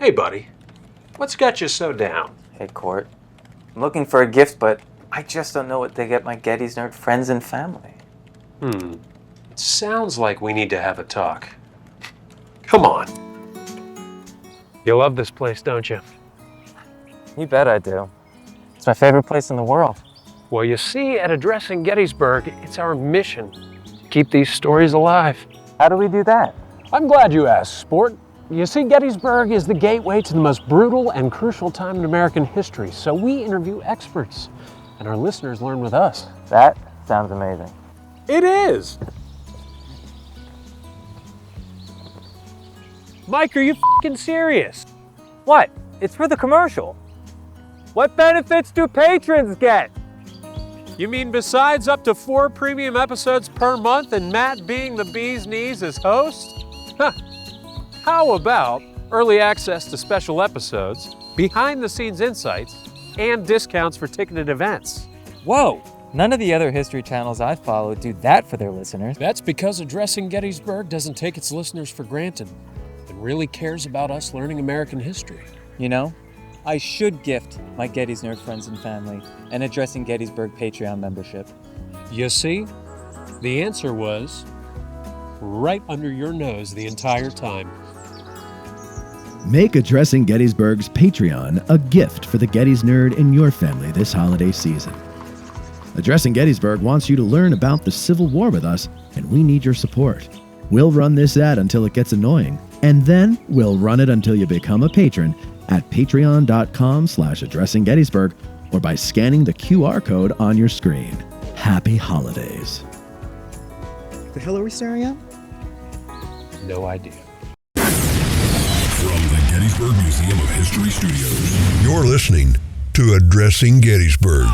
Hey, buddy. What's got you so down? Hey, Court. I'm looking for a gift, but I just don't know what to get my Gettys nerd friends and family. It sounds like we need to have a talk. Come on. You love this place, don't you? You bet I do. It's my favorite place in the world. Well, you see, at Addressing Gettysburg, it's our mission to keep these stories alive. How do we do that? I'm glad you asked, Sport. You see, Gettysburg is the gateway to the most brutal and crucial time in American history, so we interview experts, and our listeners learn with us. That sounds amazing. It is! Mike, are you f***ing serious? What? It's for the commercial. What benefits do patrons get? You mean besides up to 4 premium episodes per month and Matt being the bee's knees as host? How about early access to special episodes, behind-the-scenes insights, and discounts for ticketed events? Whoa! None of the other history channels I follow do that for their listeners. That's because Addressing Gettysburg doesn't take its listeners for granted and really cares about us learning American history. You know, I should gift my Gettys nerd friends and family an Addressing Gettysburg Patreon membership. You see, the answer was right under your nose the entire time. Make Addressing Gettysburg's Patreon a gift for the Gettys nerd in your family this holiday season. Addressing Gettysburg wants you to learn about the Civil War with us, and we need your support. We'll run this ad until it gets annoying, and then we'll run it until you become a patron at patreon.com/addressinggettysburg or by scanning the QR code on your screen. Happy holidays. The hell are we staring at? No idea. From the Gettysburg Museum of History Studios, you're listening to Addressing Gettysburg.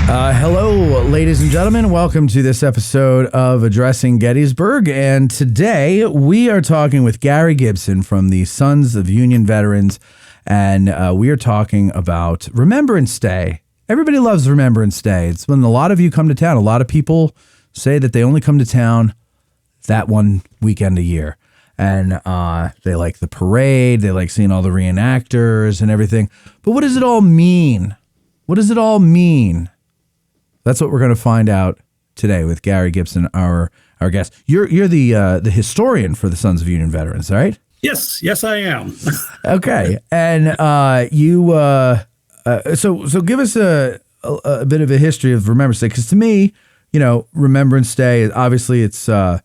Hello, ladies and gentlemen. Welcome to this episode of Addressing Gettysburg. And today we are talking with Gary Gibson from the Sons of Union Veterans. And we are talking about Remembrance Day. Everybody loves Remembrance Day. It's when a lot of you come to town. A lot of people say that they only come to town that one weekend a year. And they like the parade. They like seeing all the reenactors and everything. But what does it all mean? What does it all mean? That's what we're going to find out today with Gary Gibson, our guest. You're the historian for the Sons of Union Veterans, right? Yes, I am. Okay, and so give us a bit of a history of Remembrance Day, because to me, you know, Remembrance Day, obviously it's the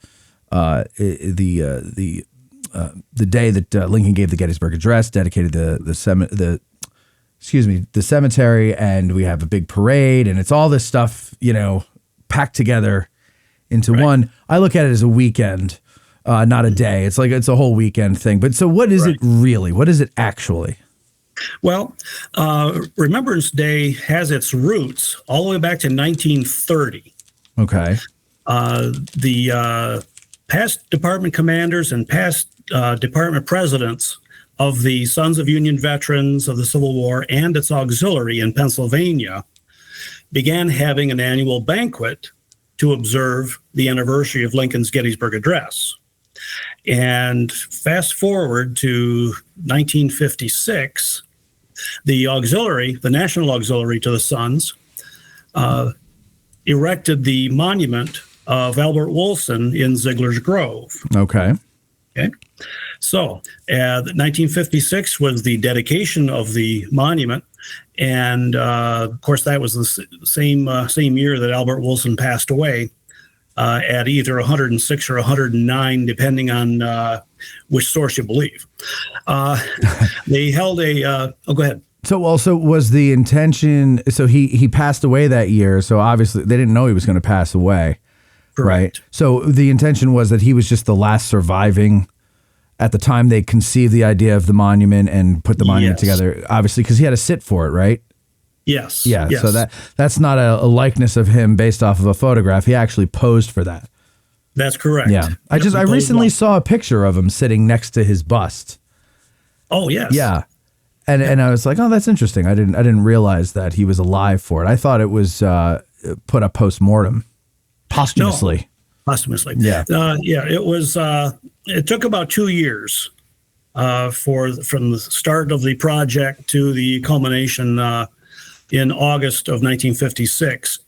day that Lincoln gave the Gettysburg Address, dedicated the cemetery, and we have a big parade, and it's all this stuff, you know, packed together into one. I look at it as a weekend, not a day. It's like it's a whole weekend thing. But so what is it really? What is it actually? Well, Remembrance Day has its roots all the way back to 1930. Okay. The past department commanders and past department presidents of the Sons of Union Veterans of the Civil War and its auxiliary in Pennsylvania began having an annual banquet to observe the anniversary of Lincoln's Gettysburg Address. And fast forward to 1956, the auxiliary, the national auxiliary to the Sons, erected the monument of Albert Woolson in Ziegler's Grove. Okay. So, 1956 was the dedication of the monument, and of course that was the same year that Albert Woolson passed away at either 106 or 109, depending on which source you believe. They held a. Go ahead. So also was the intention. So he passed away that year. So obviously they didn't know he was going to pass away. Correct. Right. So the intention was that he was just the last surviving. At the time they conceived the idea of the monument and put the monument together, obviously, because he had to sit for it, right? Yes. Yeah. Yes. So that's not a likeness of him based off of a photograph. He actually posed for that. That's correct. Yeah. I recently saw a picture of him sitting next to his bust. Oh, yes. Yeah. And I was like, oh, that's interesting. I didn't realize that he was alive for it. I thought it was put up post-mortem, posthumously. Posthumously. Yeah. It was. It took about 2 years from the start of the project to the culmination in August of 1956.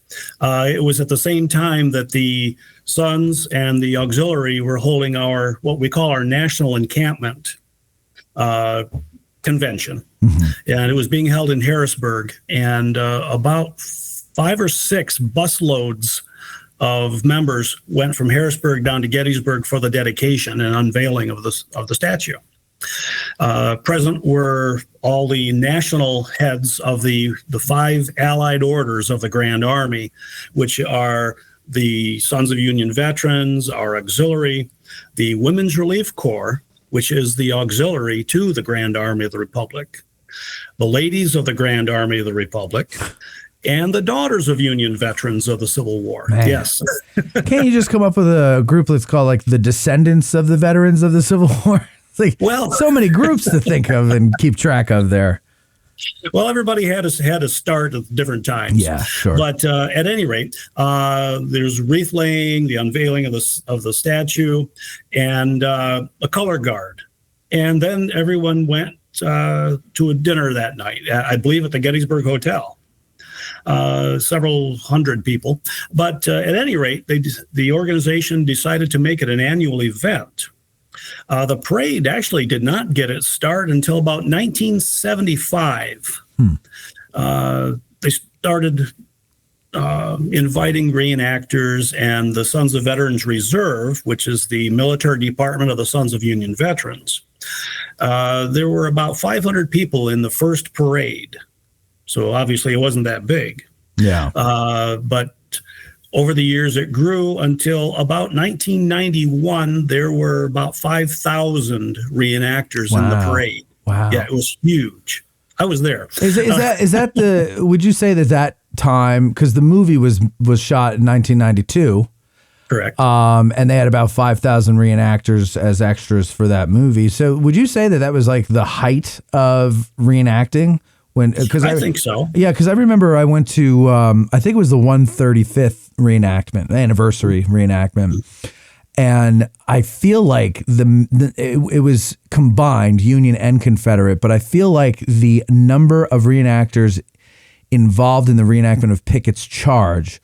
It was at the same time that the Sons and the Auxiliary were holding what we call our National Encampment Convention. And it was being held in Harrisburg. And about 5 or 6 busloads of members went from Harrisburg down to Gettysburg for the dedication and unveiling of the statue. Present were all the national heads of the 5 allied orders of the Grand Army, which are the Sons of Union Veterans, our Auxiliary, the Women's Relief Corps, which is the auxiliary to the Grand Army of the Republic, the Ladies of the Grand Army of the Republic, and the Daughters of Union Veterans of the Civil War. Man. Yes. Can't you just come up with a group that's called like the Descendants of the Veterans of the Civil War? It's like, Well, so many groups to think of and keep track of there. Well, everybody had to start at different times. Yeah, sure. But at any rate, there's wreath laying, the unveiling of the statue, and a color guard, and then everyone went to a dinner that night. I believe at the Gettysburg Hotel. Several hundred people, but at any rate, the organization decided to make it an annual event. The parade actually did not get its start until about 1975. They started inviting reenactors, and the Sons of Veterans Reserve, which is the military department of the Sons of Union Veterans. There were about 500 people in the first parade. So obviously it wasn't that big. Yeah. But over the years, it grew until about 1991. There were about 5,000 reenactors in the parade. Wow. Yeah, it was huge. I was there. Is that the? Would you say that time? Because the movie was shot in 1992. Correct. And they had about 5,000 reenactors as extras for that movie. So would you say that was like the height of reenacting? I think so. Yeah, because I remember I went to, I think it was the 135th reenactment, anniversary reenactment. And I feel like it was combined, Union and Confederate, but I feel like the number of reenactors involved in the reenactment of Pickett's charge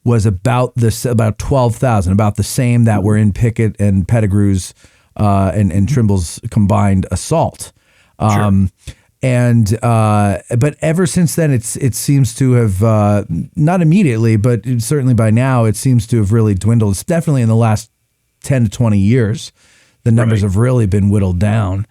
was about 12,000, about the same that were in Pickett and Pettigrew's and Trimble's combined assault. Sure. But ever since then, it seems to have not immediately, but certainly by now, it seems to have really dwindled. It's definitely in the last 10 to 20 years, the numbers have really been whittled down.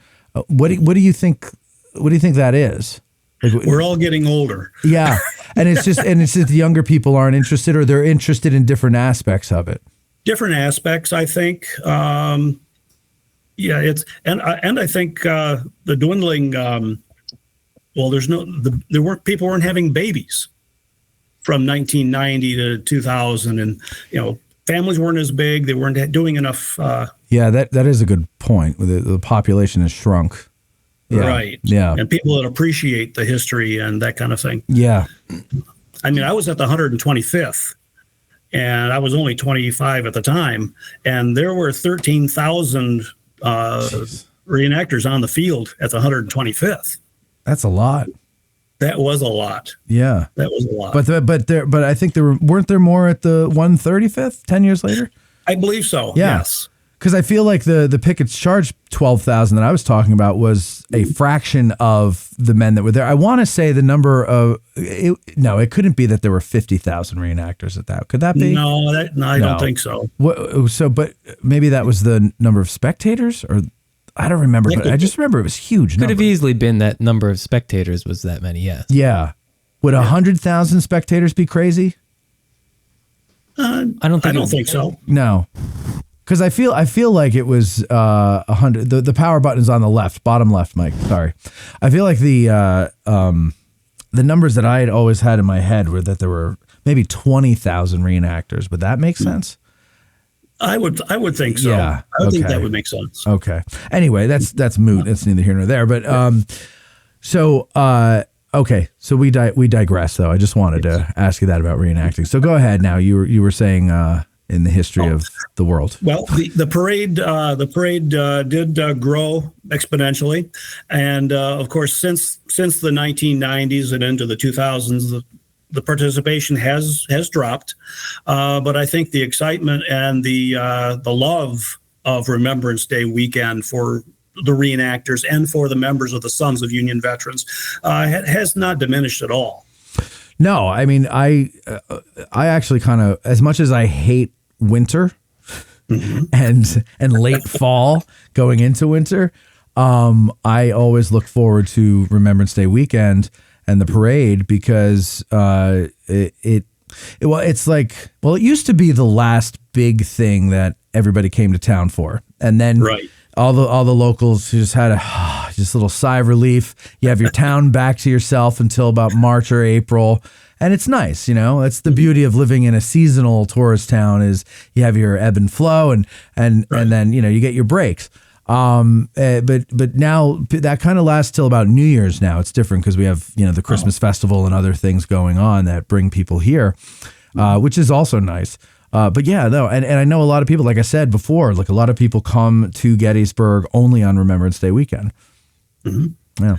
What do you think? What do you think that is? We're all getting older. Yeah, and it's just the younger people aren't interested, or they're interested in different aspects of it. Different aspects, I think. Yeah, I think the dwindling. People weren't having babies from 1990 to 2000, and families weren't as big. They weren't doing enough. Yeah, that is a good point. The population has shrunk. Yeah. Right. Yeah. And people that appreciate the history and that kind of thing. Yeah. I mean, I was at the 125th, and I was only 25 at the time, and there were 13,000 reenactors on the field at the 125th. That's a lot. That was a lot. Yeah, that was a lot. But I think weren't there more at the 135th 10 years later? I believe so. Yeah. Yes. Because I feel like the Pickett's charge 12,000 that I was talking about was a fraction of the men that were there. I want to say the number of it couldn't be that there were 50,000 reenactors at that. Could that be? No, I don't think so. But maybe that was the number of spectators, or I don't remember. But I just remember it was huge. Could have easily been that number of spectators was that many. Yes. Yeah. Would 100,000 spectators be crazy? I don't think so. No. Because I feel like it was 100. The power button is on the left, bottom left, Mike. Sorry. I feel like the numbers that I had always had in my head were that there were maybe 20,000 reenactors. Would that make sense? I would think so. Yeah. I would think that would make sense. Okay. Anyway, that's moot. That's neither here nor there. But okay. So we digress, though. I just wanted to ask you that about reenacting. So go ahead now. You were saying. in the history of the world? Well, the parade did grow exponentially, and of course, since the 1990s and into the 2000s, the participation has dropped. But I think the excitement and the love of Remembrance Day weekend for the reenactors and for the members of the Sons of Union Veterans has not diminished at all. No, I mean, I actually kind of, as much as I hate winter and late fall going into winter, I always look forward to Remembrance Day weekend and the parade because it used to be the last big thing that everybody came to town for, and then all the locals just had a little sigh of relief. You have your town back to yourself until about March or April. And it's nice, it's the beauty of living in a seasonal tourist town is you have your ebb and flow and then, you get your breaks. But now that kind of lasts till about New Year's now. It's different because we have, the Christmas festival and other things going on that bring people here, which is also nice. But yeah, no, and I know a lot of people, like I said before, like a lot of people come to Gettysburg only on Remembrance Day weekend. Mm-hmm. Yeah.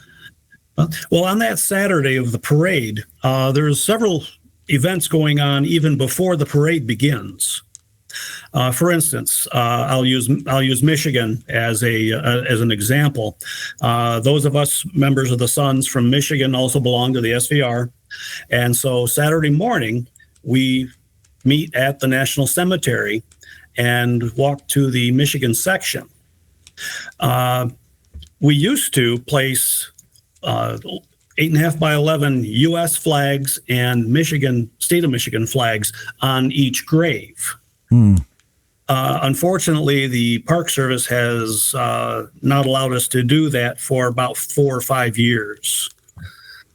Well, on that Saturday of the parade, there's several events going on even before the parade begins. For instance, I'll use Michigan as an example. Those of us members of the Sons from Michigan also belong to the SVR, and so Saturday morning we meet at the National Cemetery and walk to the Michigan section. We used to place 8.5 by 11 U.S. flags and state of Michigan flags on each grave. Unfortunately, the Park Service has not allowed us to do that for about 4 or 5 years.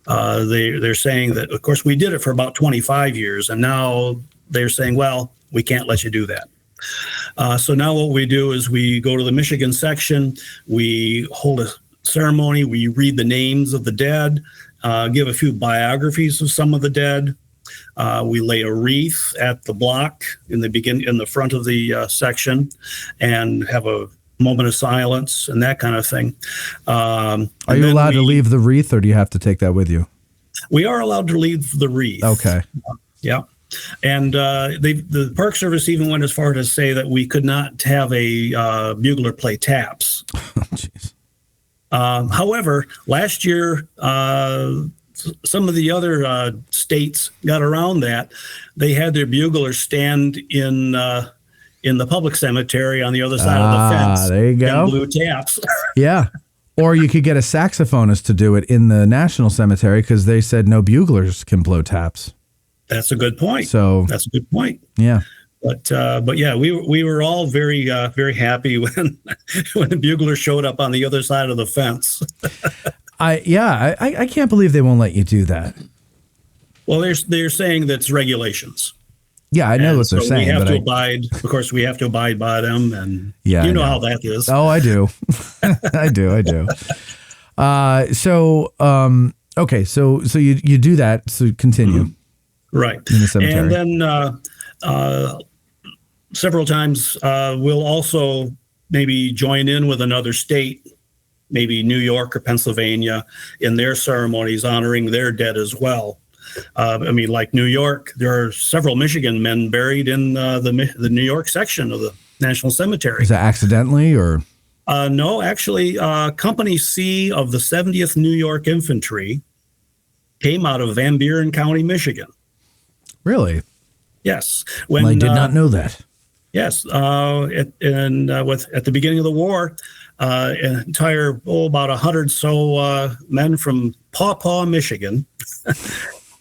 They're saying that, of course, we did it for about 25 years, and now they're saying, well, we can't let you do that. So now what we do is we go to the Michigan section, we hold a ceremony, we read the names of the dead, give a few biographies of some of the dead. We lay a wreath at the block in the front of the section, and have a moment of silence and that kind of thing. Are you allowed to leave the wreath, or do you have to take that with you? We are allowed to leave the wreath. Okay. Yeah. And the Park Service even went as far to say that we could not have a bugler play taps. Jeez. However, last year, some of the other states got around that. They had their buglers stand in the public cemetery on the other side of the fence. There you go. And blew taps. Yeah. Or you could get a saxophonist to do it in the National Cemetery because they said no buglers can blow taps. That's a good point. That's a good point. Yeah. But yeah, we were all very very happy when the bugler showed up on the other side of the fence. I can't believe they won't let you do that. Well, they're saying that's regulations. Yeah, I know what they're saying. We have to abide. Of course, we have to abide by them, and yeah, you know how that is. Oh, I do. I do. Okay, so you do that. So continue. Mm-hmm. Right. In the cemetery. And then several times we'll also maybe join in with another state, maybe New York or Pennsylvania, in their ceremonies honoring their dead as well. Like New York, there are several Michigan men buried in the New York section of the National Cemetery. Is that accidentally or? No, actually, Company C of the 70th New York Infantry came out of Van Buren County, Michigan. Really? Yes. I did not know that. Yes. At the beginning of the war, an entire, about 100 men from Paw Paw, Michigan,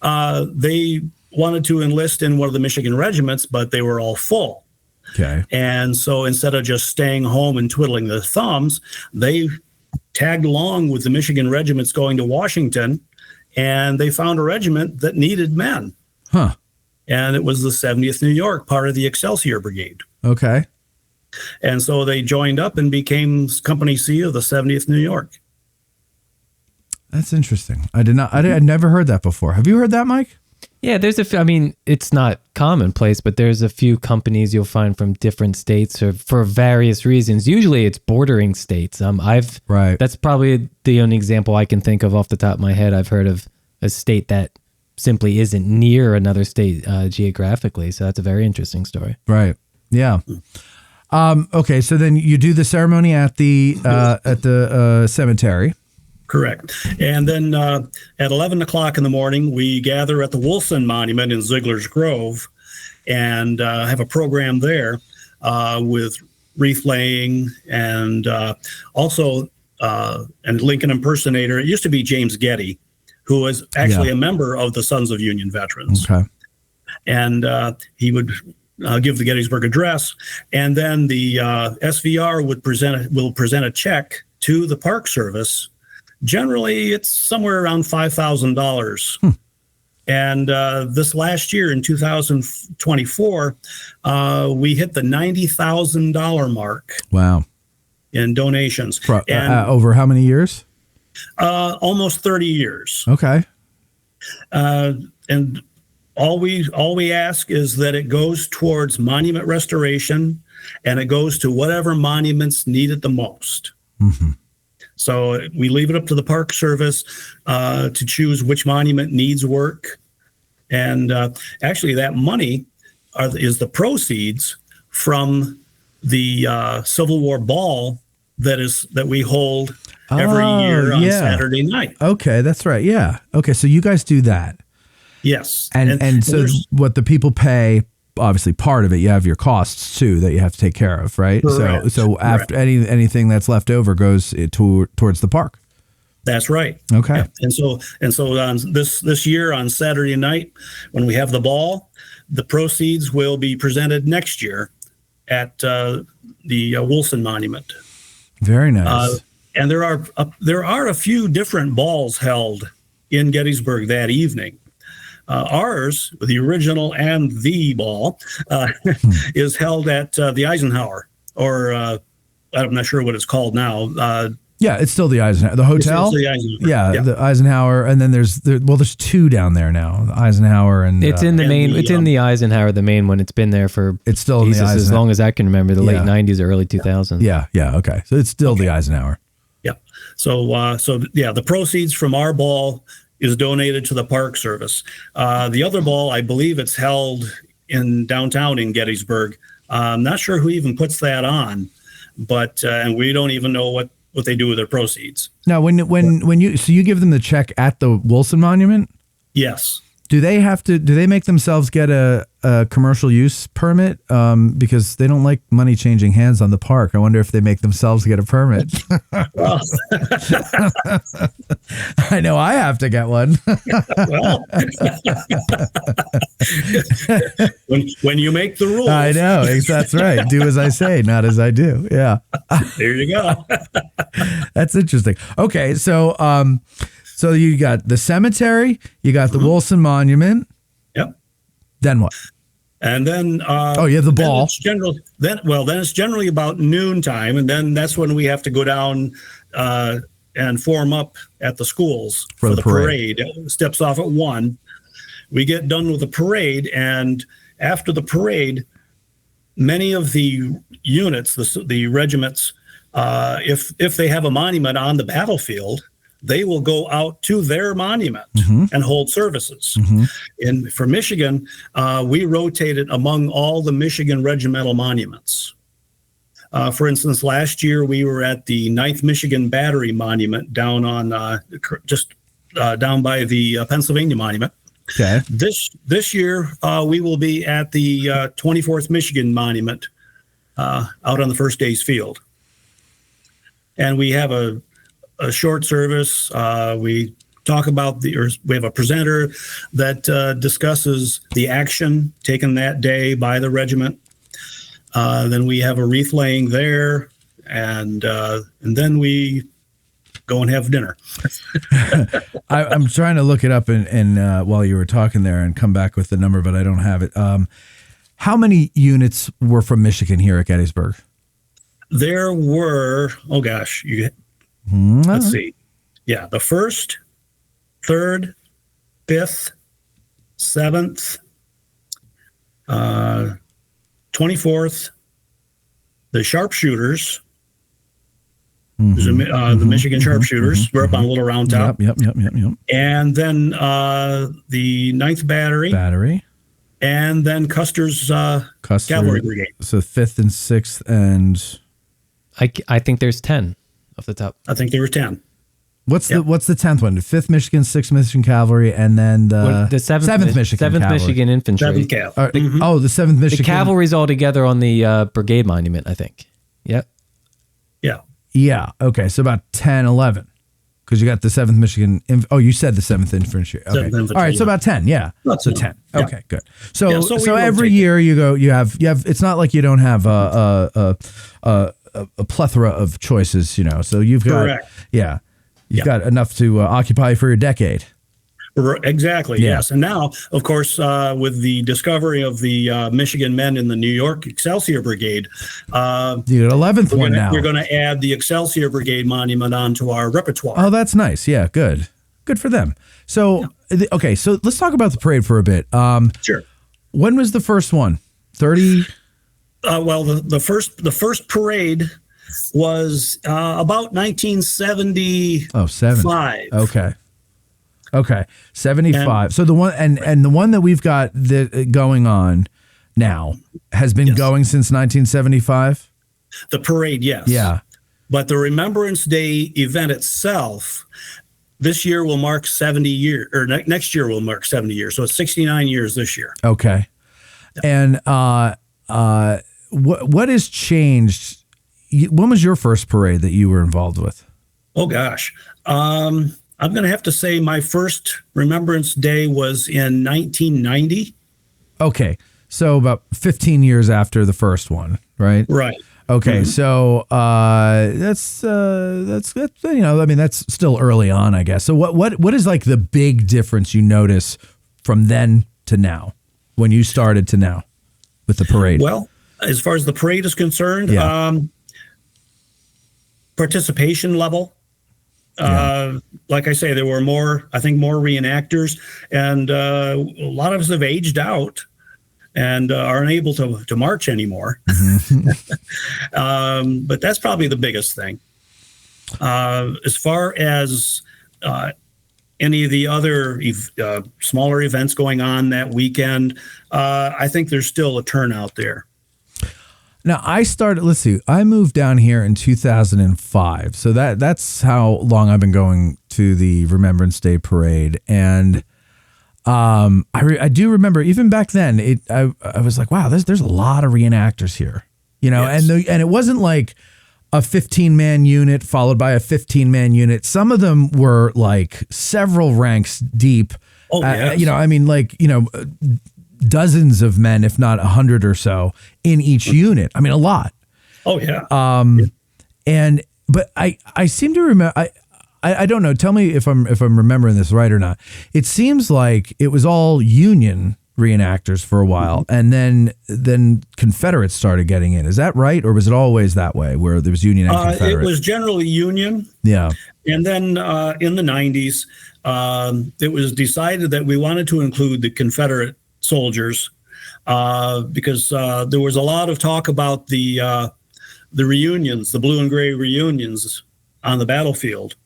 they wanted to enlist in one of the Michigan regiments, but they were all full. Okay. And so instead of just staying home and twiddling their thumbs, they tagged along with the Michigan regiments going to Washington, and they found a regiment that needed men. Huh. And it was the 70th New York, part of the Excelsior Brigade. Okay. And so they joined up and became Company C of the 70th New York. That's interesting. I'd never heard that before. Have you heard that, Mike? Yeah, I mean, it's not commonplace, but there's a few companies you'll find from different states or for various reasons. Usually it's bordering states. That's probably the only example I can think of off the top of my head. I've heard of a state that simply isn't near another state geographically. So that's a very interesting story. Right. Yeah. Okay. So then you do the ceremony at the cemetery. Correct. And then at 11 o'clock in the morning, we gather at the Woolson Monument in Ziegler's Grove and have a program there with wreath laying and also a Lincoln impersonator. It used to be James Getty, who was actually a member of the Sons of Union Veterans. Okay. And he would give the Gettysburg Address. And then the SVR will present a check to the Park Service. Generally, it's somewhere around $5,000. And this last year, in 2024, we hit the $90,000 mark. Wow. In donations. Over how many years? Almost 30 years. Okay. And all we ask is that it goes towards monument restoration, and it goes to whatever monuments need it the most. Mm-hmm. So we leave it up to the Park Service to choose which monument needs work. And actually, that money is the proceeds from the Civil War ball that we hold every year on Saturday night. Okay, that's right. Yeah. Okay, so you guys do that. Yes. And so what the people pay, obviously part of it, you have your costs too that you have to take care of, right? Correct. So after anything that's left over goes towards the park. That's right. Okay. Yeah. And so on this year on Saturday night, when we have the ball, the proceeds will be presented next year at the Woolson Monument. Very nice. And there are a few different balls held in Gettysburg that evening. Ours, the original and the ball, is held at the Eisenhower, or I'm not sure what it's called now. Yeah, it's still the Eisenhower. The hotel? It's the Eisenhower. Yeah, the Eisenhower, and then there's two down there now. The Eisenhower and it's in the main. It's in the Eisenhower, the main one. It's been there for it's still in the Eisenhower as long as I can remember, the late '90s or early 2000s. Yeah. Okay, so it's still the Eisenhower. Yeah. So the proceeds from our ball is donated to the Park Service. The other ball, I believe it's held in downtown in Gettysburg. I'm not sure who even puts that on, but and we don't even know what they do with their proceeds. Now, when you give them the check at the Woolson Monument? Yes. Do they make themselves get a commercial use permit? Because they don't like money changing hands on the park. I wonder if they make themselves get a permit. Well, I know I have to get one. Well, when you make the rules. I know. That's right. Do as I say, not as I do. Yeah. There you go. That's interesting. Okay. So you got the cemetery, you got the Woolson Monument. Yep. Then what? And then you have the ball. Then it's generally about noontime, and then that's when we have to go down and form up at the schools for the parade. It steps off at 1:00. We get done with the parade, and after the parade, many of the units, the regiments, if they have a monument on the battlefield, they will go out to their monument and hold services. And for Michigan, we rotated among all the Michigan regimental monuments. For instance, last year we were at the 9th Michigan Battery Monument down on down by the Pennsylvania Monument. Okay. This year we will be at the 24th Michigan Monument out on the First Days Field, and we have a short service. We talk about we have a presenter that discusses the action taken that day by the regiment. Then we have a wreath laying there, and then we go and have dinner. I'm trying to look it up and while you were talking there and come back with the number, but I don't have it. How many units were from Michigan here at Gettysburg? There were, let's see. Yeah, the 1st, 3rd, 5th, 7th, 24th, the sharpshooters, the Michigan sharpshooters, we're up on Little Round Top. Yep. And then the 9th Battery. And then Custer's Cavalry Brigade. So 5th and 6th and... I think there's 10 off the top. I think there were 10. What's the 10th one? 5th Michigan, 6th Michigan Cavalry, and then the 7th Michigan 7th Cavalry. Michigan Infantry. 7th Cav. The 7th Michigan. The cavalry's all together on the brigade monument, I think. Yep. Yeah. Yeah. Okay. So about 10, 11. Because you got the 7th Michigan. You said the 7th Infantry. Okay. 7th Infantry, All right. So yeah. about 10. Yeah. That's So it. 10. Yeah. Okay. Good. So so we every rotate year you have. It's not like you don't have a plethora of choices. So you've got. Correct. Yeah. You've got enough to occupy for your decade. Exactly, Yeah. yes. And now, of course, with the discovery of the Michigan men in the New York Excelsior Brigade, You got 11th one now. we're going to add the Excelsior Brigade monument onto our repertoire. Oh, that's nice. Yeah, good for them. So, okay, so let's talk about the parade for a bit. Sure. When was the first one? 30? Well, the first parade was about 1975. Oh, 7. Okay. 75. So the one and the one that we've got going on now has been going since 1975. The parade, yes. Yeah. But the Remembrance Day event itself, this year will mark 70 years, or next year will mark 70 years. So it's 69 years this year. Okay. And what has changed? When was your first parade that you were involved with? Oh gosh. I'm going to have to say my first Remembrance Day was in 1990. Okay. So about 15 years after the first one, right? Right. Okay. So that's that's still early on, I guess. So what is like the big difference you notice from then to now, when you started to now with the parade? Well, as far as the parade is concerned, participation level. Like I say, there were more reenactors, and a lot of us have aged out and are unable to march anymore. But that's probably the biggest thing. As far as any of the other smaller events going on that weekend, I think there's still a turnout there. Now, I moved down here in 2005. So that's how long I've been going to the Remembrance Day parade. And I do remember even back then, I was like, wow, there's a lot of reenactors here, yes. and it wasn't like a 15-man unit followed by a 15-man unit. Some of them were like several ranks deep. Oh, yes. Dozens of men, if not 100 or so, in each unit. I mean, a lot. Oh yeah. But I seem to remember. I don't know. Tell me if I'm remembering this right or not. It seems like it was all Union reenactors for a while, and then Confederates started getting in. Is that right, or was it always that way, where there was Union and Confederate? It was generally Union. Yeah. And then in the 90s, it was decided that we wanted to include the Confederate soldiers because there was a lot of talk about the reunions, the blue and gray reunions on the battlefield.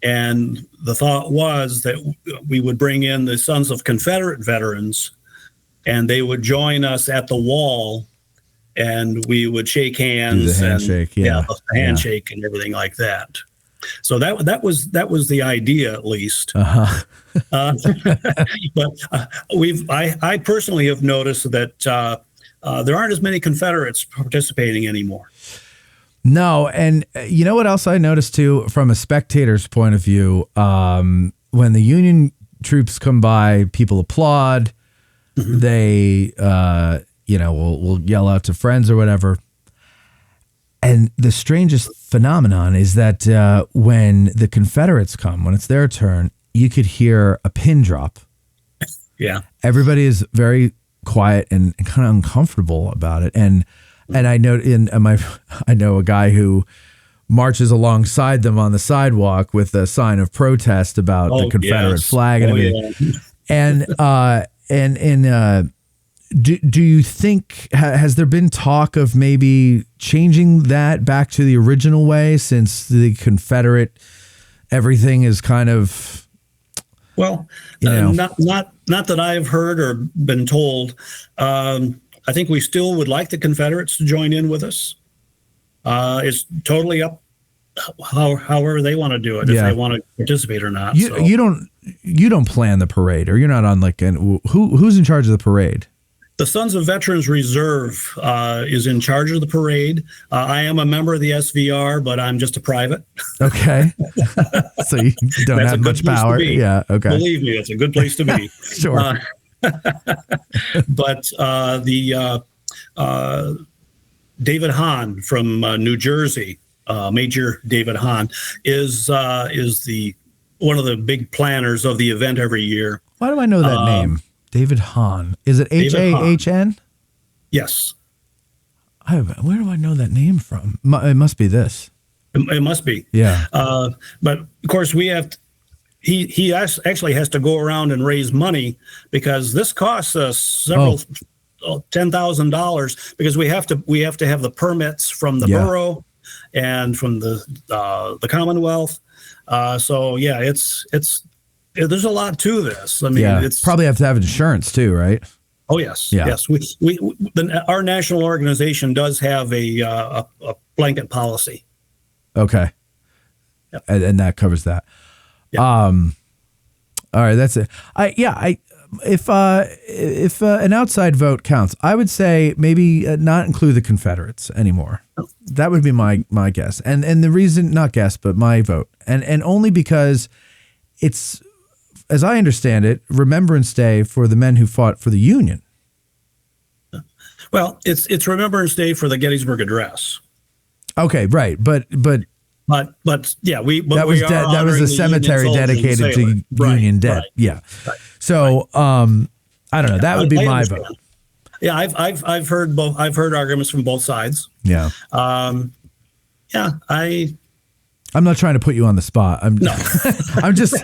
And the thought was that we would bring in the sons of Confederate veterans, and they would join us at the wall, and we would shake hands. Do the handshake, the handshake and everything like that. So that was the idea, at least. But I personally have noticed that there aren't as many Confederates participating anymore. No, and you know what else I noticed too, from a spectator's point of view, when the Union troops come by, people applaud. They, will yell out to friends or whatever. And the strangest phenomenon is that when the Confederates come, when it's their turn, you could hear a pin drop. Yeah. Everybody is very quiet and kind of uncomfortable about it. And I know I know a guy who marches alongside them on the sidewalk with a sign of protest about the Confederate flag and everything. And do you think has there been talk of maybe changing that back to the original way since the Confederate everything is kind of not that I've heard or been told. I think we still would like the Confederates to join in with us. It's totally up however they want to do it, if they want to participate or not. You don't plan the parade, or you're not on who's in charge of the parade? The Sons of Veterans Reserve is in charge of the parade. I am a member of the SVR, but I'm just a private. Okay. So you don't have much power. Yeah. Okay. Believe me, it's a good place to be. Sure. But David Hahn from New Jersey, Major David Hahn, is one of the big planners of the event every year. Why do I know that name? David Hahn. Is it Hahn? Yes. Where do I know that name from? It must be this. It must be. Yeah. But of course, we have. He actually has to go around and raise money, because this costs us several $10,000, because we have to have the permits from the borough and from the Commonwealth. So yeah, it's there's a lot to this. I mean, it's probably have to have insurance too, right? Oh yes, yeah. Yes. Our national organization does have a blanket policy. Okay, yep. And that covers that. Yep. All right, that's it. If an outside vote counts, I would say maybe not include the Confederates anymore. Oh. That would be my guess, and the reason, not guess, but my vote, and only because it's, as I understand it, Remembrance Day for the men who fought for the Union. Well, it's Remembrance Day for the Gettysburg Address. Okay, right, but yeah, that was a cemetery dedicated to Union dead. Right. Yeah. Right. So I don't know. That would be my vote. Yeah, I've heard both. I've heard arguments from both sides. Yeah. I'm not trying to put you on the spot. I'm just,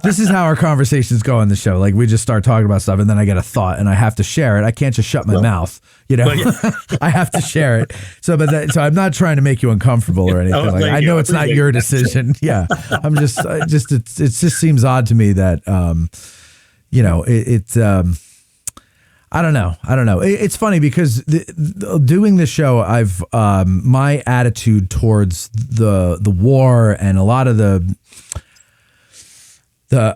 this is how our conversations go on the show. Like, we just start talking about stuff, and then I get a thought and I have to share it. I can't just shut my mouth, I have to share it. So I'm not trying to make you uncomfortable or anything. I know it's not your decision. Yeah. I'm just, it just seems odd to me that, I don't know. It's funny because doing this show, I've my attitude towards the war and a lot of the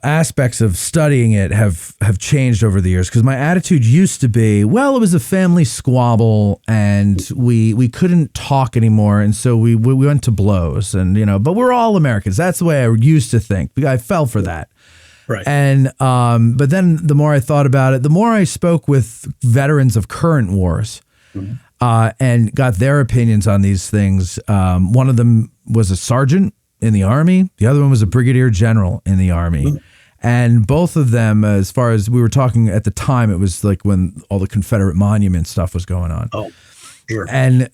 aspects of studying it have changed over the years. Because my attitude used to be, well, it was a family squabble and we couldn't talk anymore, and so we went to blows, and but we're all Americans. That's the way I used to think. I fell for that. Right. And but then the more I thought about it, the more I spoke with veterans of current wars, and got their opinions on these things. One of them was a sergeant in the Army. The other one was a brigadier general in the Army. And both of them, as far as we were talking at the time, it was like when all the Confederate monument stuff was going on. Oh, sure. And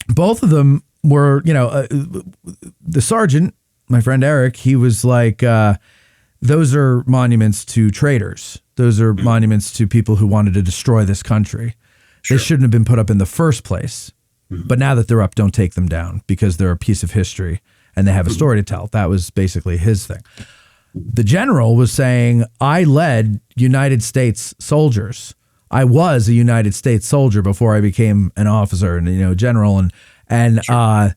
both of them were, the sergeant, my friend Eric, he was like, those are monuments to traitors. Those are monuments to people who wanted to destroy this country. Sure. They shouldn't have been put up in the first place. But now that they're up, don't take them down, because they're a piece of history and they have a story to tell. That was basically his thing. The general was saying, I led United States soldiers. I was a United States soldier before I became an officer and, general. And sure.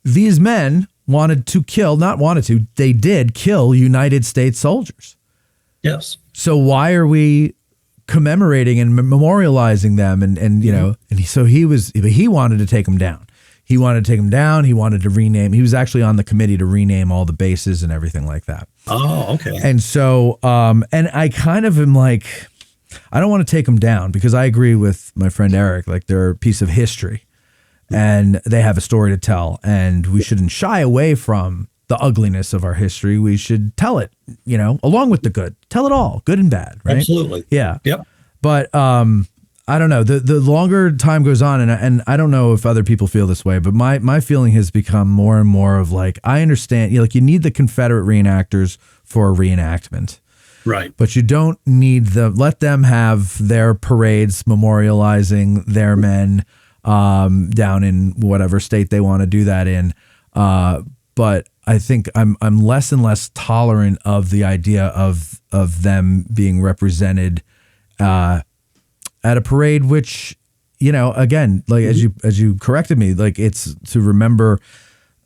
These men they did kill United States soldiers. Yes. So why are we commemorating and memorializing them? And he wanted to take them down. He wanted to rename. He was actually on the committee to rename all the bases and everything like that. Oh, okay. And so, and I kind of am like, I don't want to take them down, because I agree with my friend Eric, like they're a piece of history. And they have a story to tell, and we shouldn't shy away from the ugliness of our history. We should tell it, along with the good. Tell it all, good and bad, right? Absolutely. Yeah. Yep. But I don't know. The longer time goes on, and I don't know if other people feel this way, but my feeling has become more and more of like, I understand, you need the Confederate reenactors for a reenactment. Right. But you don't need let them have their parades memorializing their men down in whatever state they want to do that in. But I think I'm less and less tolerant of the idea of them being represented at a parade, which, again, like as you corrected me, like it's to remember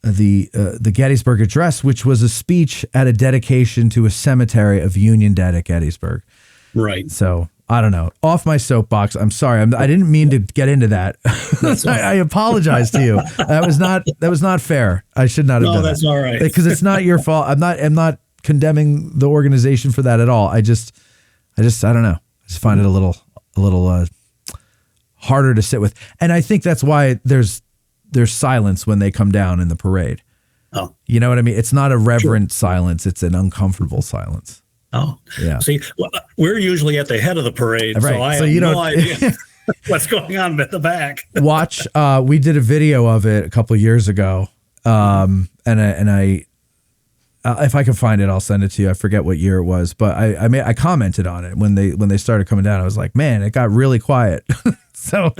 the Gettysburg Address, which was a speech at a dedication to a cemetery of Union dead at Gettysburg. Right. So I don't know. Off my soapbox. I'm sorry. I didn't mean to get into that. I apologize to you. That was not fair. I should not have done that. No, that's all right. Because it's not your fault. I'm not condemning the organization for that at all. I don't know. I just find it a little harder to sit with. And I think that's why there's silence when they come down in the parade. Oh. You know what I mean? It's not a reverent silence. It's an uncomfortable silence. Oh, yeah. See, we're usually at the head of the parade, right. so I have no idea what's going on at the back. Watch. We did a video of it a couple of years ago, and I if I can find it, I'll send it to you. I forget what year it was, but I commented on it when they started coming down. I was like, man, it got really quiet. So,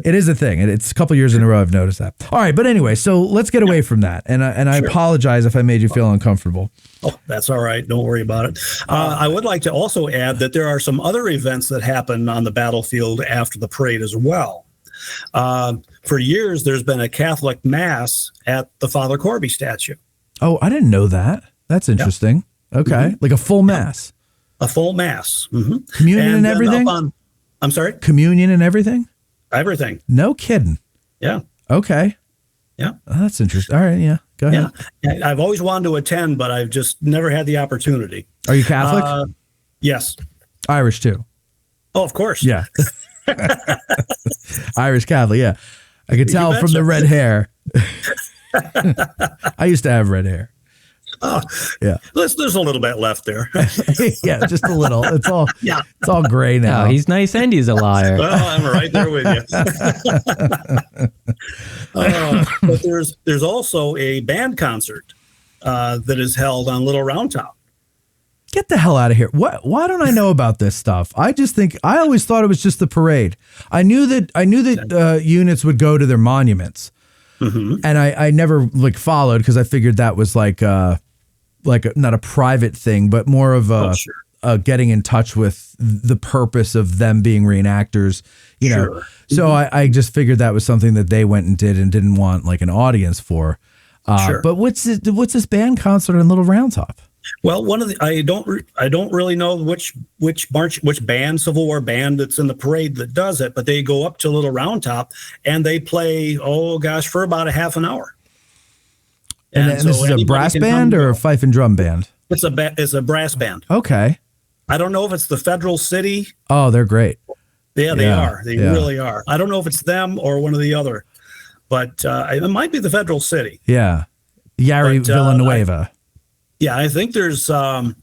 it is a thing. It's a couple of years in a row I've noticed that. All right, but anyway, so let's get away from that. And I apologize if I made you feel uncomfortable. Oh, that's all right. Don't worry about it. I would like to also add that there are some other events that happen on the battlefield after the parade as well. For years, there's been a Catholic Mass at the Father Corby statue. Oh, I didn't know that. That's interesting. Yep. Okay. Mm-hmm. Like a full Mass. A full Mass. Mm-hmm. Communion and everything? I'm sorry? Communion and everything? Everything. No kidding. Yeah. Okay. Yeah. Oh, that's interesting. All right. Yeah. Go ahead. Yeah. I've always wanted to attend, but I've just never had the opportunity. Are you Catholic? Yes. Irish too. Oh, of course. Yeah. Irish Catholic. Yeah. I could tell from the red hair. I used to have red hair. Oh, yeah. There's a little bit left there. Yeah, just a little. It's all gray now. Oh, he's nice and he's a liar. Well, I'm right there with you. But there's also a band concert that is held on Little Round Top. Get the hell out of here. Why don't I know about this stuff? I always thought it was just the parade. I knew that units would go to their monuments. Mm-hmm. And I never followed because I figured that was not a private thing, but more of a getting in touch with the purpose of them being reenactors, know. So I just figured that was something that they went and did and didn't want an audience for. But what's this band concert in Little Round Top? Well, I don't really know which band, Civil War band that's in the parade that does it, but they go up to Little Round Top and they play, for about a half an hour. And this is a brass band or a fife and drum band? It's a brass band. Okay. I don't know if it's the Federal City. Oh, they're great. Yeah, they are. They really are. I don't know if it's them or one or the other, but it might be the Federal City. Yeah. Yari Villanueva. I think there's a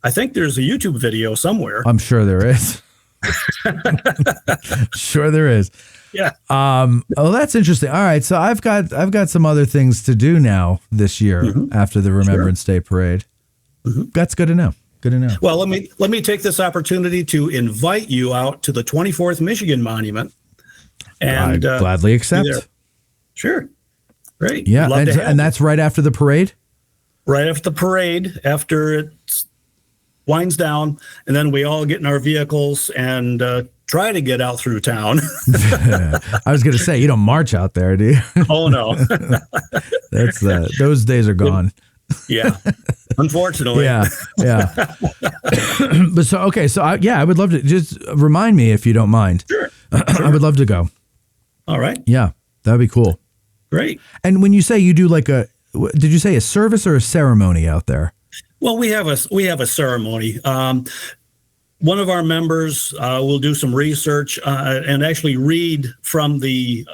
YouTube video somewhere. I'm sure there is. Sure there is. Yeah. Oh, that's interesting. All right, so I've got some other things to do now this year after the Remembrance Day parade. Mm-hmm. That's good to know. Good to know. Well, let me take this opportunity to invite you out to the 24th Michigan Monument. And I gladly accept. Sure. Great. Yeah, and that's right after the parade? Right after the parade, after it winds down, and then we all get in our vehicles and try to get out through town. I was going to say, you don't march out there, do you? Oh, no. That's those days are gone. Yeah, unfortunately. Yeah. But I would love to just remind me if you don't mind. Sure. I would love to go. All right. Yeah, that'd be cool. Great. And when you say you do did you say a service or a ceremony out there? Well, we have a ceremony. One of our members will do some research and actually read from the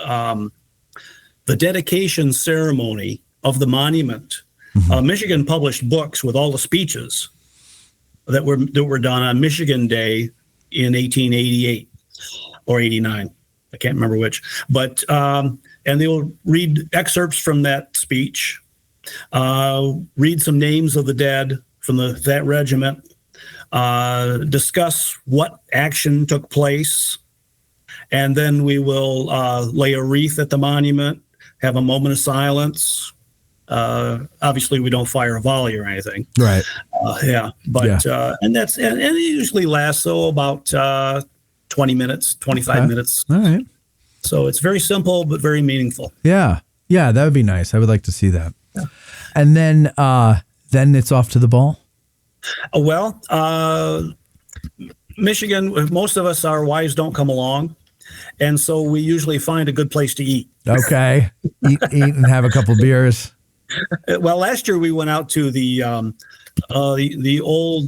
dedication ceremony of the monument. Mm-hmm. Michigan published books with all the speeches that were done on Michigan Day in 1888 or 89. I can't remember which, but and they will read excerpts from that speech, read some names of the dead, that regiment, discuss what action took place, and then we will lay a wreath at the monument, have a moment of silence. Obviously, we don't fire a volley or anything. Right. And it usually lasts about 20 minutes, 25 minutes. All right. So it's very simple but very meaningful. Yeah. Yeah, that would be nice. I would like to see that. Yeah. And then it's off to the ball. Michigan, most of us, our wives don't come along. And so we usually find a good place to eat. Okay. eat and have a couple beers. Well, last year we went out to the old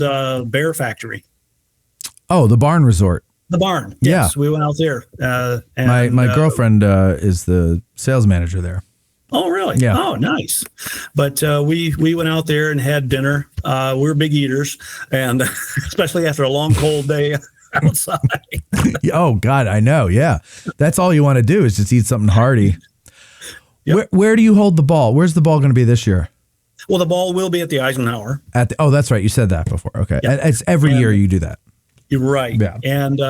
bear factory. Oh, the barn resort. The barn. Yes, we went out there. My girlfriend is the sales manager there. Oh, really? Yeah. Oh, nice. But we went out there and had dinner. We're big eaters, and especially after a long, cold day outside. Oh, God, I know. Yeah. That's all you want to do is just eat something hearty. Yep. Where do you hold the ball? Where's the ball going to be this year? Well, the ball will be at the Eisenhower. That's right. You said that before. Okay. Yep. It's every year you do that. You're right. Yeah. And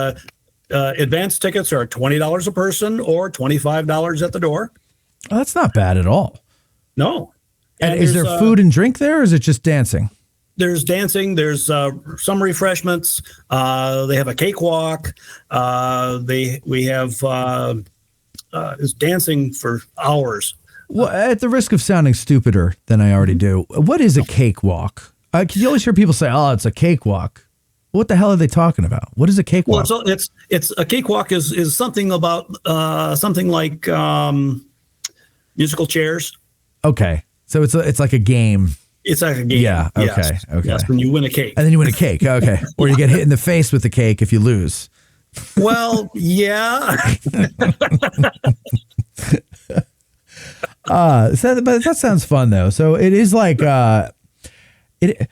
advance tickets are $20 a person or $25 at the door. Oh, that's not bad at all. No. And is there food and drink there, or is it just dancing? There's dancing. There's some refreshments. They have a cakewalk. We have is dancing for hours. Well, at the risk of sounding stupider than I already do, what is a cakewalk? You always hear people say, "Oh, it's a cakewalk." What the hell are they talking about? What is a cakewalk? Well, it's a cakewalk is something about something like musical chairs. Okay, so it's like a game. It's like a game. Yeah. Okay. Yes. Okay. Yes, when you win a cake. And then you win a cake. Okay. Or you get hit in the face with the cake if you lose. Well, yeah. But that sounds fun though. So it is like it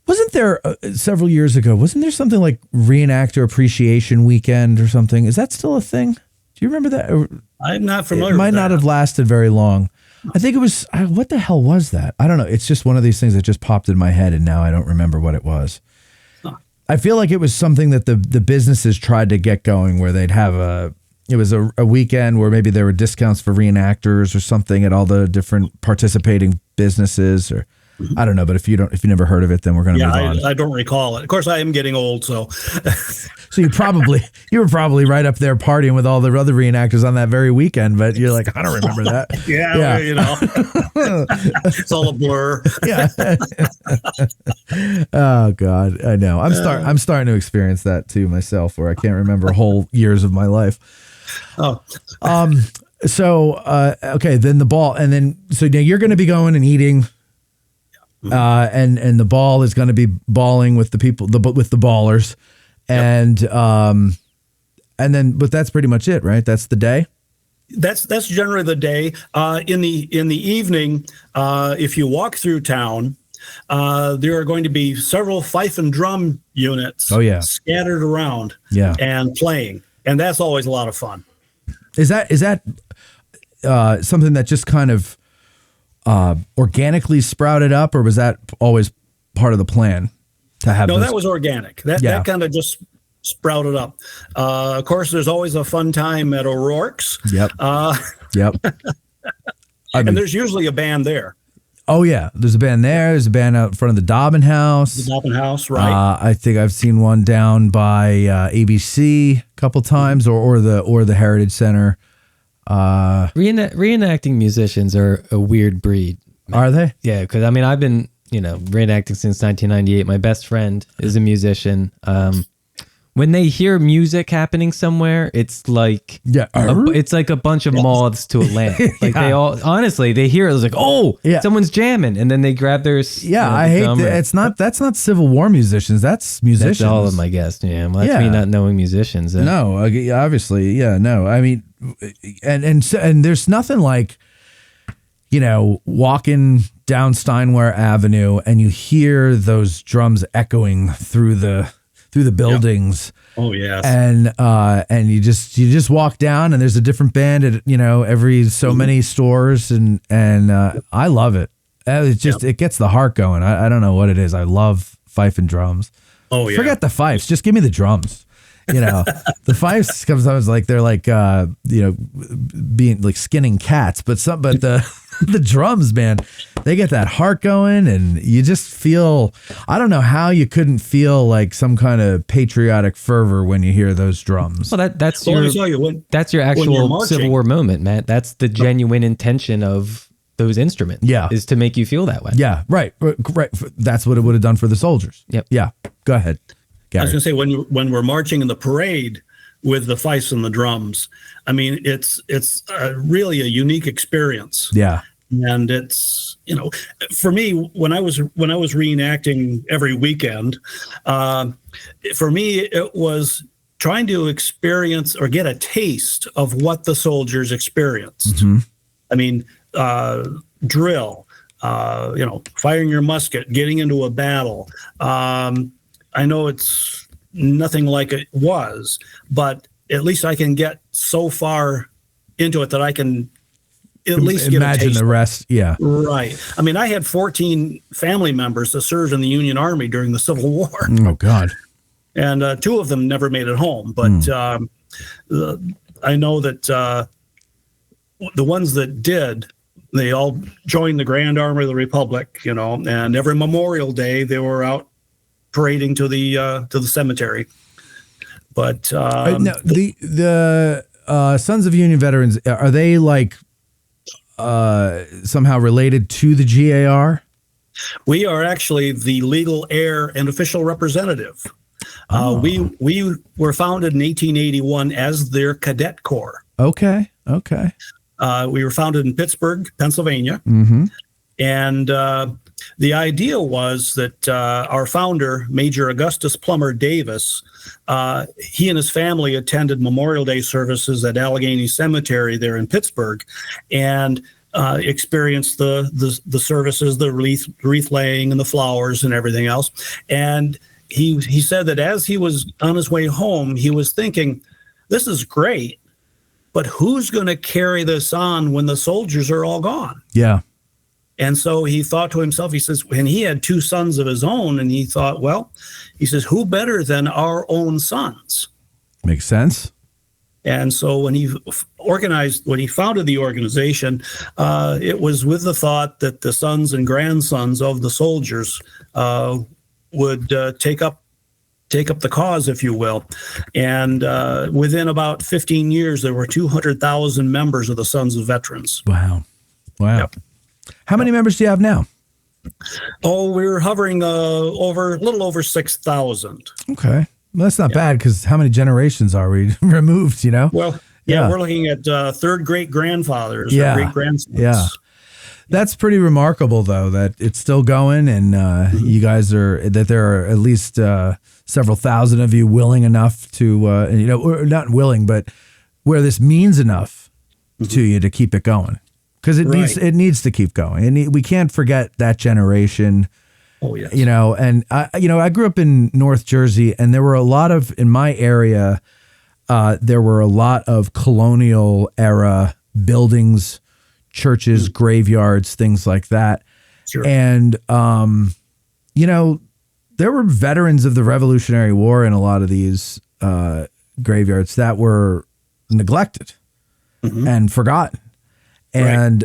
wasn't there several years ago. Wasn't there something like Reenactor Appreciation Weekend or something? Is that still a thing? Do you remember that? I'm not familiar. It might not have lasted very long. I think it was, what the hell was that? I don't know. It's just one of these things that just popped in my head and now I don't remember what it was. I feel like it was something that the businesses tried to get going where they'd have a weekend where maybe there were discounts for reenactors or something at all the different participating businesses, or I don't know. But if you never heard of it, then we're going to move on. I don't recall it. Of course, I am getting old, so. So you were probably right up there partying with all the other reenactors on that very weekend, but you're like, I don't remember that. Yeah. You know, it's all a blur. Yeah. Oh God, I know. I'm starting to experience that too myself, where I can't remember whole years of my life. Oh. So okay, then the ball, and then so now you're going to be going and eating. And the ball is going to be balling with the people, with the ballers, and then, but that's pretty much it, right? That's the day. That's generally the day. In the evening, if you walk through town, there are going to be several fife and drum units. Oh yeah, scattered around. Yeah, and playing, and that's always a lot of fun. Is that something that just kind of organically sprouted up, or was that always part of the plan to have? No, that was organic. That kind of just sprouted up. Of course, there's always a fun time at O'Rourke's. Yep. Yep. And there's usually a band there. Oh yeah, there's a band there. There's a band out in front of the Dobbin House. The Dobbin House, right? I think I've seen one down by ABC a couple times, or the Heritage Center. Reenacting musicians are a weird breed. Are they? Yeah, because I mean, I've been reenacting since 1998. My best friend is a musician. When they hear music happening somewhere, it's like it's like a bunch of moths to a lamp. Like they all honestly, they hear it, it's like someone's jamming, and then they grab their I hate that. That's not Civil War musicians. That's musicians. That's all of my guess. Yeah, well, that's me not knowing musicians. No, obviously, no. I mean, and there's nothing like walking down Steinway Avenue and you hear those drums echoing through the buildings. Oh yes. And you just walk down and there's a different band at every so many stores, and I love it. It's just it gets the heart going. I don't know what it is. I love fife and drums. Oh yeah. Forget the fifes. Just give me the drums. You know, the fifes sometimes like they're like being like skinning cats, but the drums, man, they get that heart going, and you just feel. I don't know how you couldn't feel like some kind of patriotic fervor when you hear those drums. Well, that's your actual Civil War moment, Matt. That's the genuine intention of those instruments. Yeah, is to make you feel that way. Yeah, right. That's what it would have done for the soldiers. Yep. Yeah. Go ahead. I was going to say when we're marching in the parade with the fifes and the drums, I mean it's really a unique experience. Yeah, and it's for me when I was reenacting every weekend, for me it was trying to experience or get a taste of what the soldiers experienced. Mm-hmm. I mean, drill, firing your musket, getting into a battle. I know it's nothing like it was, but at least I can get so far into it that I can at least imagine get a the rest. Yeah. Right. I mean, I had 14 family members that served in the Union Army during the Civil War. Oh, God. And 2 of them never made it home. But I know that the ones that did, they all joined the Grand Army of the Republic, and every Memorial Day they were out parading to the cemetery. But now, the Sons of Union Veterans, are they like somehow related to the GAR? We are actually the legal heir and official representative. We were founded in 1881 as their cadet corps. Okay. We were founded in Pittsburgh, Pennsylvania. Mm-hmm. And the idea was that our founder, Major Augustus Plummer Davis, he and his family attended Memorial Day services at Allegheny Cemetery there in Pittsburgh, and experienced the services, the wreath laying and the flowers and everything else. And he said that as he was on his way home, he was thinking, this is great, but who's going to carry this on when the soldiers are all gone? Yeah. And so he thought to himself, he says, and he had 2 sons of his own, and he thought, well, he says, who better than our own sons? Makes sense. And so when he founded the organization, it was with the thought that the sons and grandsons of the soldiers would take up the cause, if you will. And within about 15 years, there were 200,000 members of the Sons of Veterans. Wow. Yep. How many members do you have now? Oh, we're hovering a little over 6,000. Okay. Well, that's not bad, because how many generations are we removed, Well, we're looking at third great-grandfathers, great-grandsons. Yeah. That's pretty remarkable, though, that it's still going, and you guys that there are at least several thousand of you willing enough to, or not willing, but where this means enough to you to keep it going. Because it needs to keep going, and we can't forget that generation. Oh yes. And I grew up in North Jersey, and there were a lot of in my area. There were a lot of colonial era buildings, churches, graveyards, things like that. Sure. And there were veterans of the Revolutionary War in a lot of these graveyards that were neglected and forgotten. And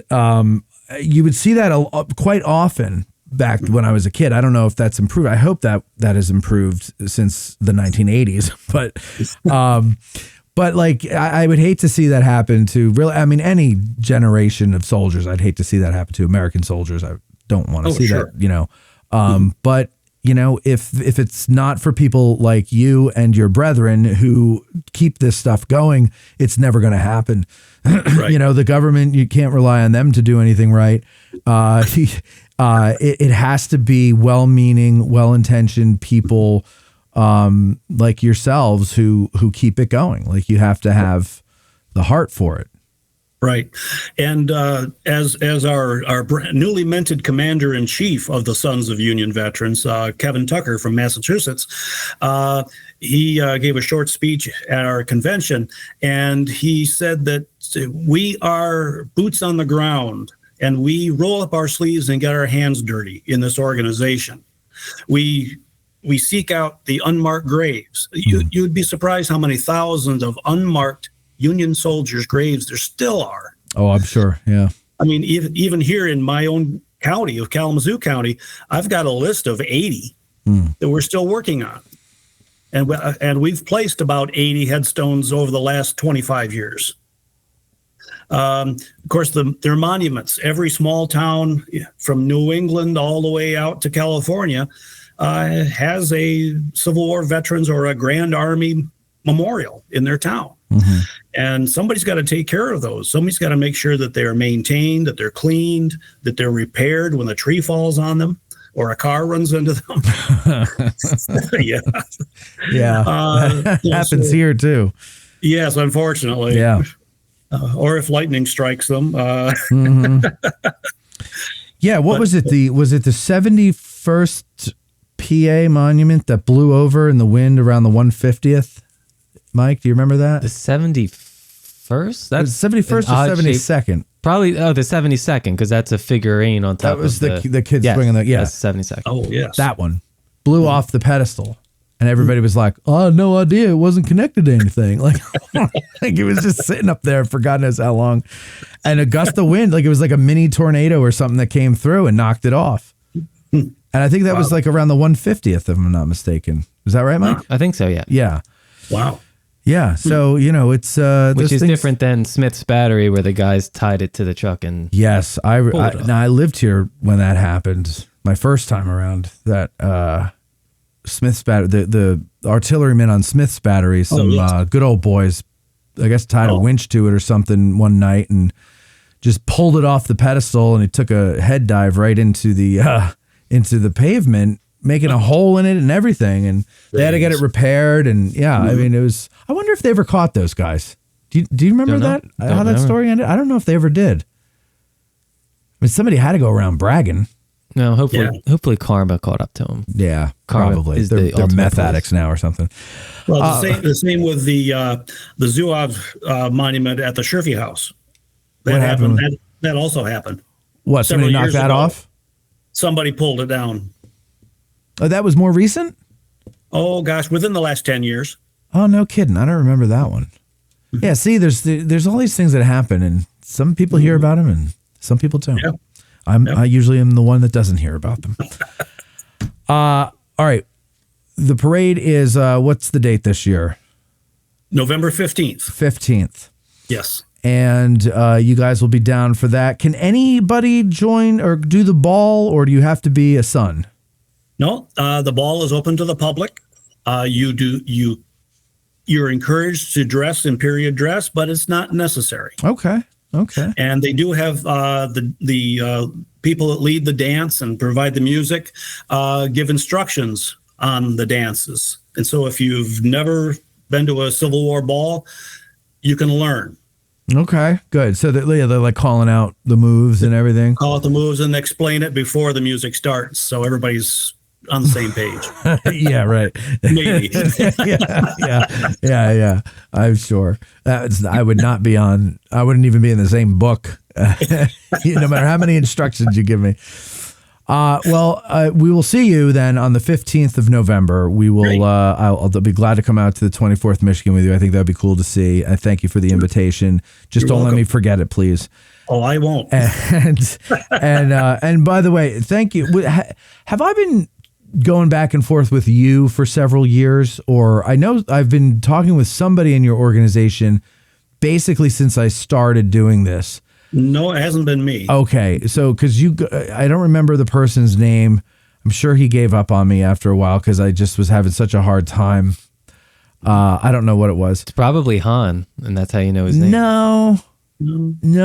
you would see that quite often back when I was a kid. I don't know if that's improved. I hope that has improved since the 1980s. But like I would hate to see that happen to any generation of soldiers. I'd hate to see that happen to American soldiers. I don't want to see that. But if it's not for people like you and your brethren who keep this stuff going, it's never going to happen. Right. The government, you can't rely on them to do anything right. It has to be well-meaning, well-intentioned people like yourselves who keep it going. Like, you have to have the heart for it. Right. And as our newly minted commander-in-chief of the Sons of Union Veterans, Kevin Tucker from Massachusetts, he gave a short speech at our convention, and he said that we are boots on the ground and we roll up our sleeves and get our hands dirty in this organization. We seek out the unmarked graves. You'd be surprised how many thousands of unmarked Union soldiers' graves there still are. Oh, I'm sure. Yeah. I mean, even here in my own county of Kalamazoo County, I've got a list of 80 that we're still working on. And we've placed about 80 headstones over the last 25 years. Of course, there are monuments. Every small town from New England all the way out to California has a Civil War veterans or a Grand Army memorial in their town. And somebody's got to take care of those. Somebody's got to make sure that they're maintained, that they're cleaned, that they're repaired when a tree falls on them or a car runs into them. Yeah. That happens here too. Yes, unfortunately. Yeah. Or if lightning strikes them. Yeah. What was it? Was it the 71st PA monument that blew over in the wind around the 150th? Mike, do you remember that? The 71st? That's 71st or 72nd? Probably, the 72nd, because that's a figurine on top that was of the kids swinging the, that's 72nd. Oh, yes. That one blew off the pedestal. And everybody was like, oh, no idea. It wasn't connected to anything. Like it was just sitting up there for God knows how long. And a gust of wind, like it was like a mini tornado or something that came through and knocked it off. And I think that was like around the 150th, if I'm not mistaken. Is that right, Mike? I think so, yeah. Yeah. Wow. Yeah. So, it's... which is different than Smith's Battery, where the guys tied it to the truck and... Yes. I lived here when that happened. My first time around, that... Smith's Battery, the artillerymen on Smith's Battery, some good old boys, I guess, tied a winch to it or something one night and just pulled it off the pedestal, and it took a head dive right into the pavement, making a hole in it and everything. And they had to get it repaired. And I mean, it was. I wonder if they ever caught those guys. Do you remember that? How that story ended? I don't know if they ever did. I mean, somebody had to go around bragging. No, hopefully karma caught up to him. Yeah, Karma probably. is They're the meth ultimate addicts now or something. Well, the same with the Zuov monument at the Scherfy House. What happened? That also happened. What, somebody knocked that off? Somebody pulled it down. Oh, that was more recent? Oh, gosh, within the last 10 years. Oh, no kidding. I don't remember that one. Yeah, see, there's all these things that happen, and some people hear about them, and some people don't. Yeah. I usually am the one that doesn't hear about them. All right. The parade is, what's the date this year? November 15th. 15th. Yes. And you guys will be down for that. Can anybody join or do the ball, or do you have to be a son? No, the ball is open to the public. You're encouraged to dress in period dress, but it's not necessary. Okay. And they do have the people that lead the dance and provide the music give instructions on the dances. And so if you've never been to a Civil War ball, you can learn. Okay, good. So they're like calling out the moves and everything. Call out the moves and explain it before the music starts, so everybody's on the same page. Yeah, right. Maybe. Yeah. I'm sure. I wouldn't even be in the same book, no matter how many instructions you give me. We will see you then on the 15th of November. We will. I'll be glad to come out to the 24th Michigan with you. I think that'd be cool to see. I thank you for the invitation. Just don't let me forget it, please. Oh, I won't. And by the way, thank you. Have I been going back and forth with you for several years, or I know I've been talking with somebody in your organization basically since I started doing this? No, it hasn't been me. Okay. So, I don't remember the person's name. I'm sure he gave up on me after a while because I just was having such a hard time. I don't know what it was. It's probably Han, and that's how you know his name. No,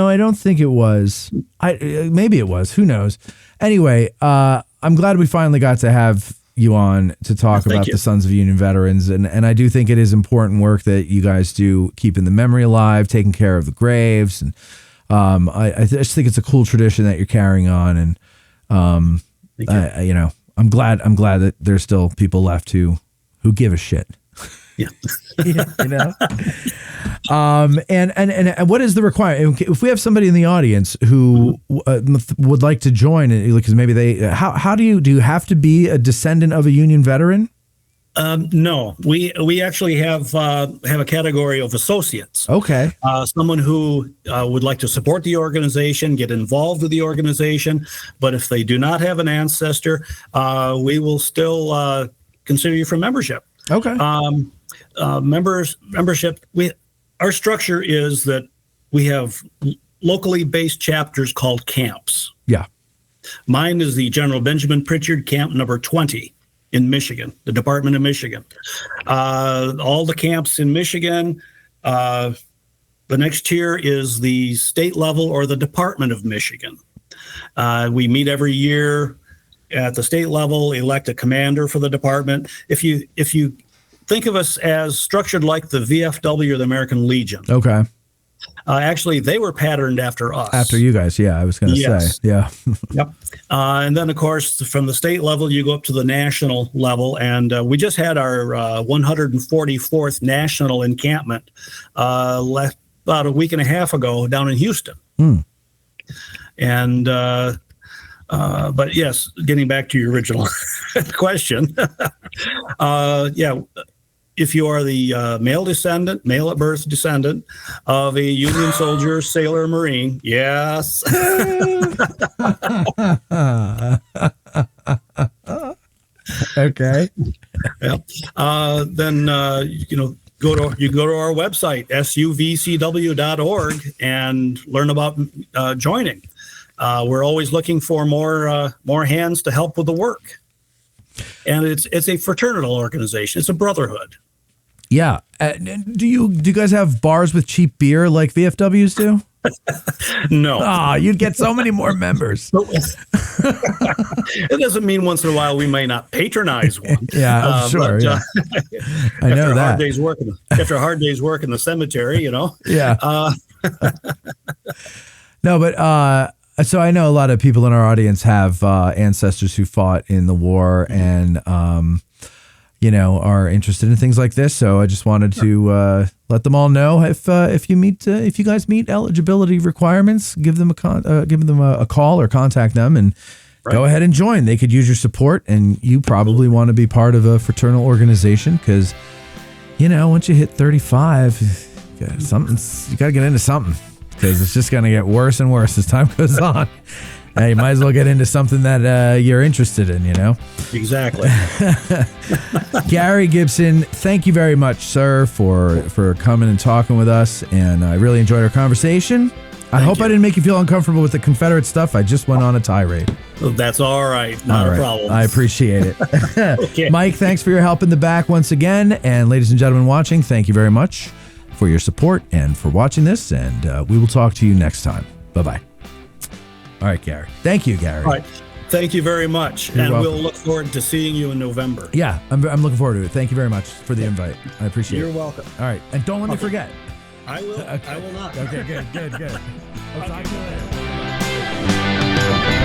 I don't think it was. Maybe it was. Who knows? Anyway, I'm glad we finally got to have you on to talk about the Sons of Union Veterans. And I do think it is important work that you guys do, keeping the memory alive, taking care of the graves. And I just think it's a cool tradition that you're carrying on. And, I'm glad that there's still people left who give a shit. Yeah. And what is the requirement? If we have somebody in the audience who would like to join, because maybe they, how do you have to be a descendant of a Union veteran? No, we actually have a category of associates. Okay. Someone who would like to support the organization, get involved with the organization, but if they do not have an ancestor, we will still consider you for membership. Okay. Membership. Our structure is that we have locally based chapters called camps. Yeah. Mine is the General Benjamin Pritchard Camp number 20 in Michigan, the Department of Michigan. All the camps in Michigan. The next tier is the state level or the Department of Michigan. We meet every year at the state level, elect a commander for the department. If you think of us as structured like the VFW or the American Legion. Okay. Actually, they were patterned after us. After you guys, yeah, I was going to say. Yeah. Yep. And then, of course, from the state level, you go up to the national level. And we just had our 144th national encampment about a week and a half ago down in Houston. And, but yes, getting back to your original question. If you are the male at birth descendant of a Union soldier, sailor, Marine, yes. Okay. Yeah. Then go to our website SUVCW.org and learn about joining. We're always looking for more hands to help with the work. And it's a fraternal organization. It's a brotherhood. Yeah. Do you guys have bars with cheap beer like VFWs do? No. Oh, you'd get so many more members. It doesn't mean once in a while we may not patronize one. Yeah, I'm sure. But, I know that. After a hard day's work in the cemetery, Yeah. No, but so I know a lot of people in our audience have ancestors who fought in the war and are interested in things like this. So I just wanted to let them all know if you guys meet eligibility requirements, give them a call or contact them and go ahead and join. They could use your support, and you probably want to be part of a fraternal organization because once you hit 35, you got to get into something because it's just going to get worse and worse as time goes on. Hey, you might as well get into something that you're interested in, Exactly. Gary Gibson, thank you very much, sir, for coming and talking with us. And I really enjoyed our conversation. I hope I didn't make you feel uncomfortable with the Confederate stuff. I just went on a tirade. That's all right. Not a problem. I appreciate it. Okay. Mike, thanks for your help in the back once again. And ladies and gentlemen watching, thank you very much for your support and for watching this. And we will talk to you next time. Bye-bye. All right, Gary. Thank you, Gary. All right. Thank you very much. You're welcome. We'll look forward to seeing you in November. Yeah, I'm looking forward to it. Thank you very much for the invite. I appreciate it. You're welcome. All right. And don't let me forget. I will. Okay. I will not. Okay, good. I'll talk to you later.